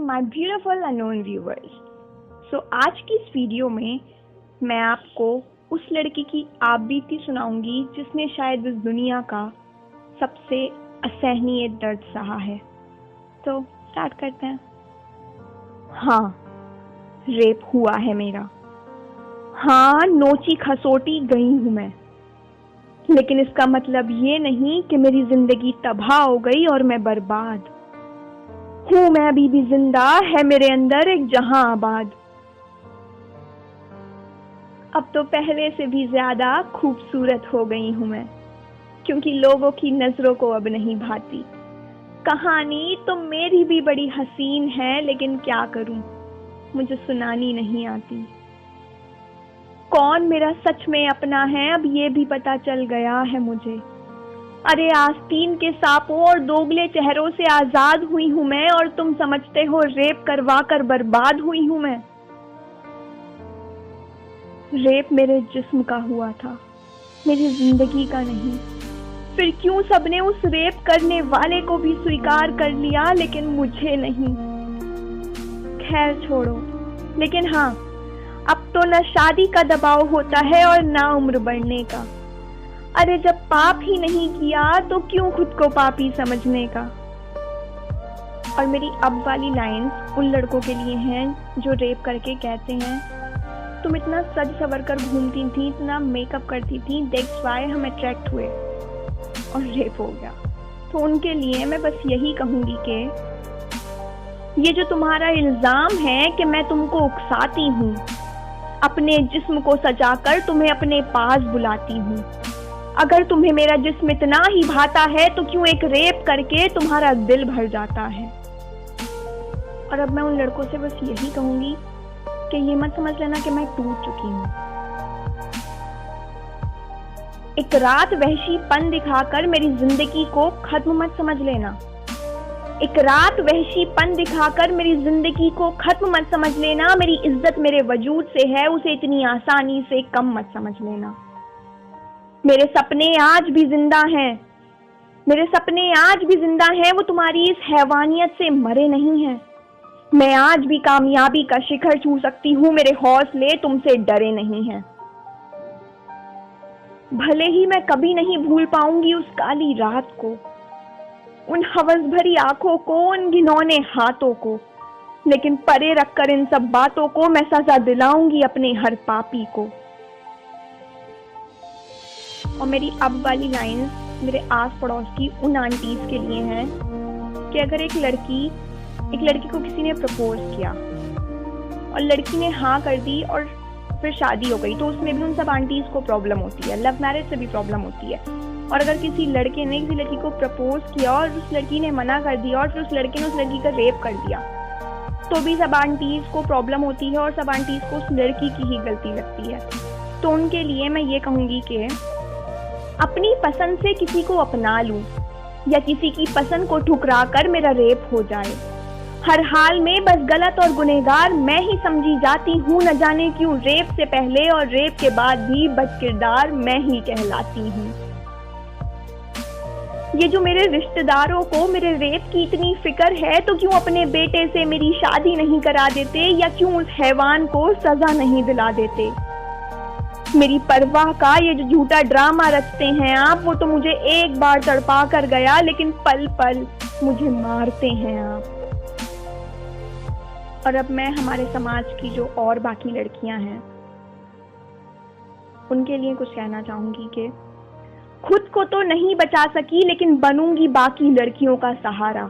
my beautiful unknown viewers. So आज की इस वीडियो में मैं आपको उस लड़की की आप बीती सुनाऊंगी जिसने शायद इस दुनिया का सबसे असहनीय दर्द सहा है। तो स्टार्ट करते हैं। हाँ, रेप हुआ है मेरा। हाँ, नोची खसोटी गई हूँ मैं, लेकिन इसका मतलब ये नहीं कि मेरी जिंदगी तबाह हो गई और मैं बर्बाद हूँ। मैं अभी भी जिंदा, है मेरे अंदर एक जहां आबाद। अब तो पहले से भी ज्यादा खूबसूरत हो गई हूँ मैं, क्योंकि लोगों की नजरों को अब नहीं भाती। कहानी तो मेरी भी बड़ी हसीन है, लेकिन क्या करूं, मुझे सुनानी नहीं आती। कौन मेरा सच में अपना है अब ये भी पता चल गया है मुझे। अरे आस्तीन के सांपों और दोगले चेहरों से आजाद हुई हूं मैं, और तुम समझते हो रेप करवा कर बर्बाद हुई हूं मैं। रेप मेरे जिस्म का हुआ था, मेरी जिंदगी का नहीं। फिर क्यों सबने उस रेप करने वाले को भी स्वीकार कर लिया, लेकिन मुझे नहीं। खैर छोड़ो, लेकिन हाँ, अब तो न शादी का दबाव होता है और ना उम्र बढ़ने का। अरे जब पाप ही नहीं किया तो क्यों खुद को पापी समझने का। और मेरी अब वाली लाइंस उन लड़कों के लिए हैं जो रेप करके कहते हैं तुम इतना सज सवर कर घूमती थी, इतना मेकअप करती थी, दैट्स व्हाई हम अट्रैक्ट हुए और रेप हो गया। तो उनके लिए मैं बस यही कहूंगी कि ये जो तुम्हारा इल्जाम है कि मैं तुमको उकसाती हूँ, अपने जिस्म को सजाकर तुम्हें अपने पास बुलाती हूँ। अगर तुम्हें मेरा जिस्म इतना ही भाता है तो क्यों एक रेप करके तुम्हारा दिल भर जाता है। और अब मैं उन लड़कों से बस यही कहूंगी कि ये मत समझ लेना कि मैं टूट चुकी हूँ। एक रात वहशीपन दिखाकर मेरी जिंदगी को खत्म मत समझ लेना। एक रात वहशीपन दिखाकर मेरी जिंदगी को खत्म मत समझ लेना। मेरी इज्जत मेरे वजूद से है, उसे इतनी आसानी से कम मत समझ लेना। मेरे सपने आज भी जिंदा हैं, मेरे सपने आज भी जिंदा हैं, वो तुम्हारी इस हैवानियत से मरे नहीं हैं। मैं आज भी कामयाबी का शिखर छू सकती हूँ, मेरे हौसले तुमसे डरे नहीं हैं। भले ही मैं कभी नहीं भूल पाऊंगी उस काली रात को, उन हवस भरी आंखों को, उन घिनौने हाथों को, लेकिन परे रखकर इन सब बातों को मैं सजा दिलाऊंगी अपने हर पापी को। और मेरी अब वाली लाइंस मेरे आस पड़ोस की उन आंटीज के लिए हैं कि अगर एक लड़की को किसी ने प्रपोज किया और लड़की ने हाँ कर दी और फिर शादी हो गई, तो उसमें भी उन सब आंटीज को प्रॉब्लम होती है। लव मैरिज से भी प्रॉब्लम होती है। और अगर किसी लड़के ने किसी लड़की को प्रपोज किया और उस लड़की ने मना कर दिया और फिर उस लड़के ने उस लड़की का रेप कर दिया, तो भी सब आंटीज को प्रॉब्लम होती है और सब आंटीज को उस लड़की की ही गलती लगती है। तो उनके लिए मैं ये कहूँगी कि अपनी पसंद से किसी को अपना लूं या किसी की पसंद को ठुकरा कर मेरा रेप हो जाए, हर हाल में बस गलत और गुनहगार मैं ही समझी जाती हूँ। न जाने क्यों रेप से पहले और रेप के बाद भी बदकिरदार मैं ही कहलाती हूँ। ये जो मेरे रिश्तेदारों को मेरे रेप की इतनी फिक्र है, तो क्यों अपने बेटे से मेरी शादी नहीं करा देते, या क्यों उस हैवान को सजा नहीं दिला देते। मेरी परवाह का ये जो झूठा ड्रामा रचते हैं आप, वो तो मुझे एक बार तड़पा कर गया, लेकिन पल पल मुझे मारते हैं आप। और अब मैं हमारे समाज की जो और बाकी लड़कियां हैं उनके लिए कुछ कहना चाहूंगी कि खुद को तो नहीं बचा सकी, लेकिन बनूंगी बाकी लड़कियों का सहारा।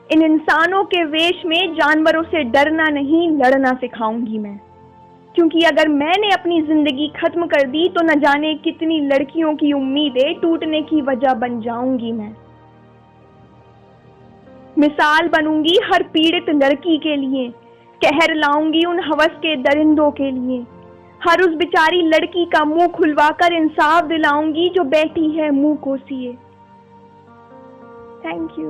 इन इंसानों के वेश में जानवरों से डरना नहीं, लड़ना सिखाऊंगी मैं। क्योंकि अगर मैंने अपनी जिंदगी खत्म कर दी तो न जाने कितनी लड़कियों की उम्मीदें टूटने की वजह बन जाऊंगी मैं। मिसाल बनूंगी हर पीड़ित लड़की के लिए, कहर लाऊंगी उन हवस के दरिंदों के लिए। हर उस बेचारी लड़की का मुंह खुलवाकर इंसाफ दिलाऊंगी जो बैठी है मुंह कोसिए। Thank you.